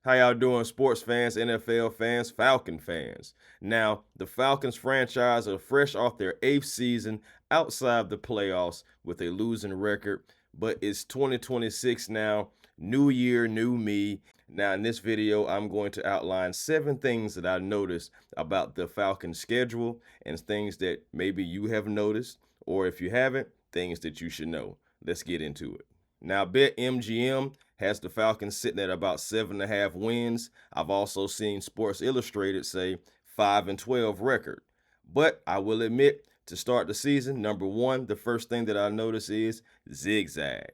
How y'all doing, sports fans, NFL fans, Falcon fans? Now, the Falcons franchise are fresh off their 8th season outside the playoffs with a losing record, but it's 2026 now, new year, new me. Now, in this video, I'm going to outline 7 things that I noticed about the Falcons schedule and things that maybe you have noticed, or if you haven't, things that you should know. Let's get into it. Now, BetMGM has the Falcons sitting at about 7.5 wins. I've also seen Sports Illustrated say 5-12 record. But I will admit, to start the season, number one, the first thing that I notice is zigzag.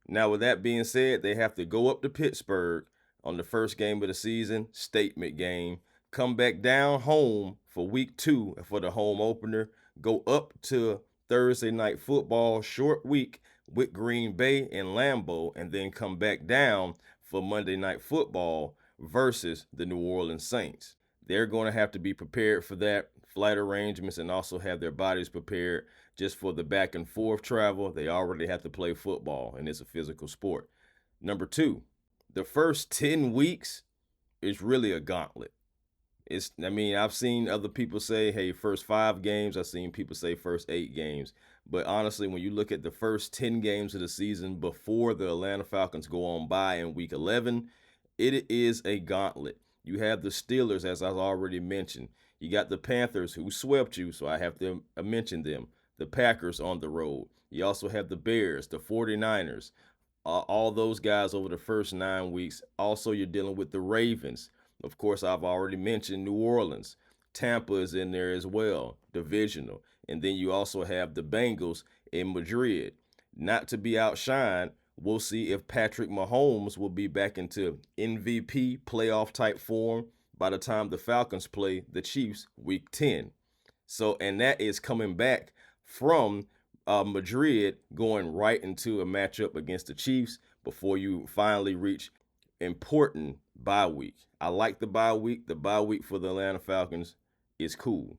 Now, with that being said, they have to go up to Pittsburgh on the first game of the season, statement game, come back down home for week 2 for the home opener, go up to Thursday night football, short week with Green Bay and Lambeau, and then come back down for Monday night football versus the New Orleans Saints. They're going to have to be prepared for that, flight arrangements, and also have their bodies prepared just for the back and forth travel. They already have to play football, and it's a physical sport. Number two, the first 10 weeks is really a gauntlet. I've seen other people say, hey, first 5 games. I've seen people say first 8 games. But honestly, when you look at the first 10 games of the season before the Atlanta Falcons go on bye in week 11, it is a gauntlet. You have the Steelers, as I've already mentioned. You got the Panthers, who swept you, so I have to mention them. The Packers on the road. You also have the Bears, the 49ers, all those guys over the first 9 weeks. Also, you're dealing with the Ravens. Of course, I've already mentioned New Orleans. Tampa is in there as well, divisional. And then you also have the Bengals in Madrid. Not to be outshined, we'll see if Patrick Mahomes will be back into MVP playoff type form by the time the Falcons play the Chiefs week 10. So, and that is coming back from Madrid, going right into a matchup against the Chiefs before you finally reach important bye week. I like the bye week. The bye week for the Atlanta Falcons is cool.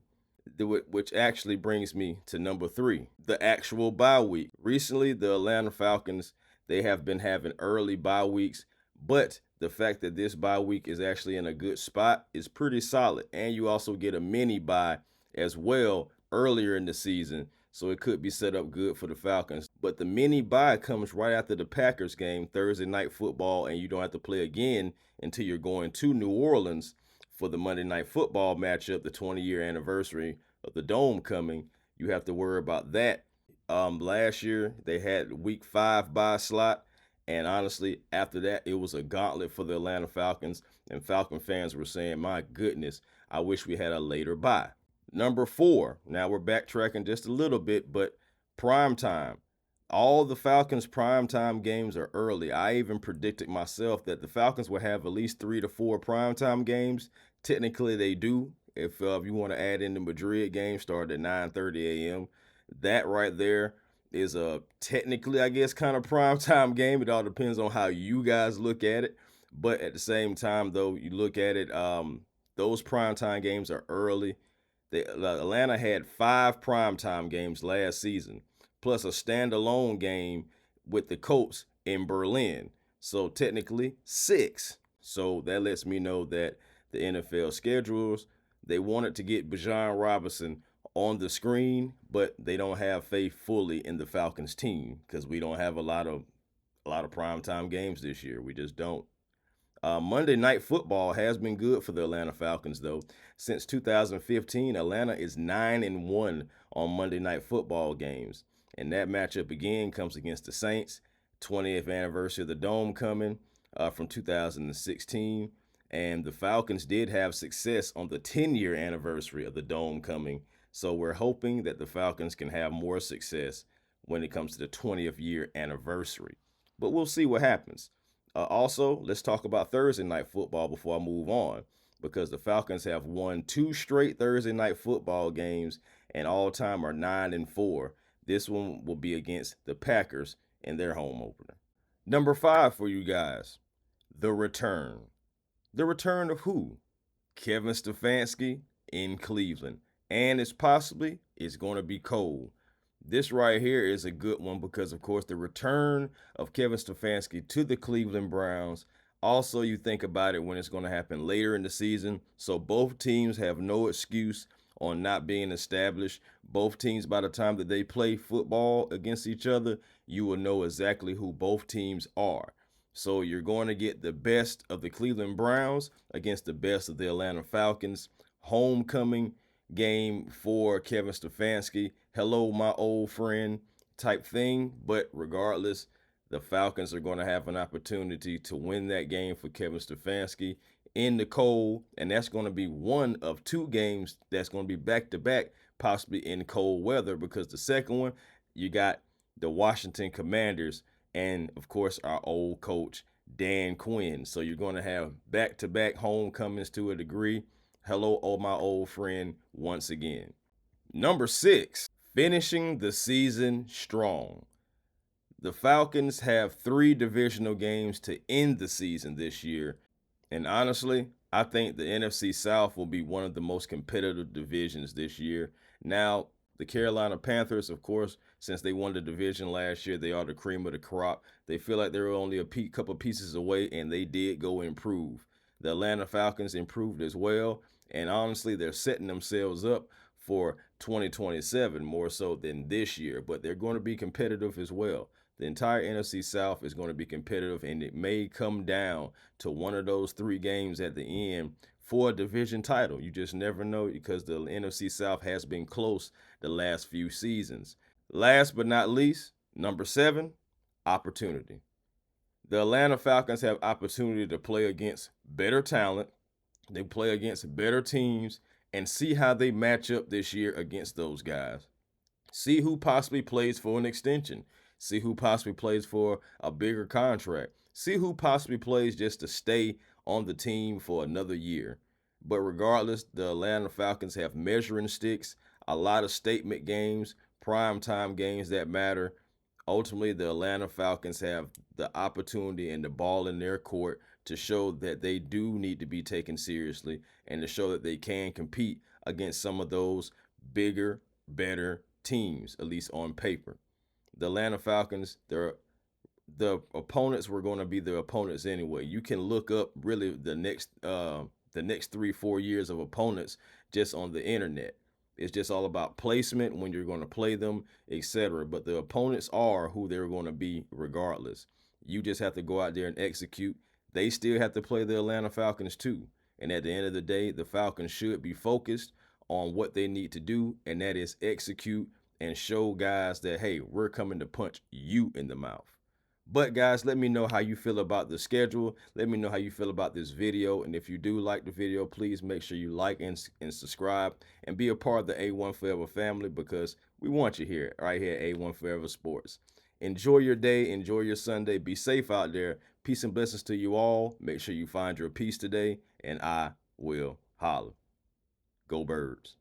Which actually brings me to number 3, the actual bye week. Recently, the Atlanta Falcons, they have been having early bye weeks, but the fact that this bye week is actually in a good spot is pretty solid. And you also get a mini bye as well earlier in the season, so it could be set up good for the Falcons. But the mini bye comes right after the Packers game, Thursday night football, and you don't have to play again until you're going to New Orleans for the Monday night football matchup, the 20-year anniversary of the Dome coming. You have to worry about that. Last year, they had week 5 bye slot. And honestly, after that, it was a gauntlet for the Atlanta Falcons. And Falcon fans were saying, my goodness, I wish we had a later bye. Number 4, now we're backtracking just a little bit, but prime time. All the Falcons' primetime games are early. I even predicted myself that the Falcons would have at least 3 to 4 primetime games. Technically, they do. If you want to add in the Madrid game, start at 9:30 a.m. That right there is a technically, I guess, kind of primetime game. It all depends on how you guys look at it. But at the same time, though, you look at it, those primetime games are early. Atlanta had 5 primetime games last season, plus a standalone game with the Colts in Berlin. So technically 6. So that lets me know that the NFL schedules, they wanted to get Bijan Robinson on the screen, but they don't have faith fully in the Falcons team because we don't have a lot of primetime games this year. We just don't. Monday Night Football has been good for the Atlanta Falcons, though. Since 2015, Atlanta is 9-1 on Monday Night Football games. And that matchup again comes against the Saints. 20th anniversary of the Dome coming from 2016. And the Falcons did have success on the 10-year anniversary of the Dome coming. So we're hoping that the Falcons can have more success when it comes to the 20th year anniversary. But we'll see what happens. Also, let's talk about Thursday night football before I move on, because the Falcons have won 2 straight Thursday night football games and all time are 9-4. This one will be against the Packers in their home opener. Number 5 for you guys, the return. The return of who? Kevin Stefanski in Cleveland. And it's going to be cold. This right here is a good one because, of course, the return of Kevin Stefanski to the Cleveland Browns Also, you think about it when it's going to happen later in the season. So both teams have no excuse on not being established. Both teams, by the time that they play football against each other, you will know exactly who both teams are. So you're going to get the best of the Cleveland Browns against the best of the Atlanta Falcons. Homecoming game for Kevin Stefanski. Hello, my old friend type thing. But regardless, the Falcons are going to have an opportunity to win that game for Kevin Stefanski in the cold, and that's going to be one of two games that's going to be back to back, possibly in cold weather, because the second one, you got the Washington Commanders and, of course, our old coach, Dan Quinn. So you're going to have back to back homecomings to a degree. Hello, oh, my old friend, once again. Number 6, finishing the season strong. The Falcons have 3 divisional games to end the season this year. And honestly, I think the NFC South will be one of the most competitive divisions this year. Now, the Carolina Panthers, of course, since they won the division last year, they are the cream of the crop. They feel like they're only a couple pieces away, and they did go improve. The Atlanta Falcons improved as well, and honestly, they're setting themselves up for 2027 more so than this year, but they're going to be competitive as well. The entire NFC South is going to be competitive, and it may come down to one of those 3 games at the end for a division title. You just never know, because the NFC South has been close the last few seasons. Last but not least, number 7, opportunity. The Atlanta Falcons have opportunity to play against better talent. They play against better teams and see how they match up this year against those guys. See who possibly plays for an extension. See who possibly plays for a bigger contract. See who possibly plays just to stay on the team for another year. But regardless, the Atlanta Falcons have measuring sticks, a lot of statement games, primetime games that matter. Ultimately, the Atlanta Falcons have the opportunity and the ball in their court to show that they do need to be taken seriously and to show that they can compete against some of those bigger, better teams, at least on paper. The Atlanta Falcons, the opponents were going to be the opponents anyway. You can look up really the next 3-4 years of opponents just on the internet. It's just all about placement, when you're going to play them, etc. But the opponents are who they're going to be regardless. You just have to go out there and execute. They still have to play the Atlanta Falcons too. And at the end of the day, the Falcons should be focused on what they need to do, and that is execute and show guys that, hey, we're coming to punch you in the mouth. But guys, let me know how you feel about the schedule. Let me know how you feel about this video. And if you do like the video, please make sure you like and subscribe and be a part of the A1 Forever family, because we want you here, right here at A1 Forever Sports. Enjoy your day. Enjoy your Sunday. Be safe out there. Peace and blessings to you all. Make sure you find your peace today, and I will holler. Go Birds.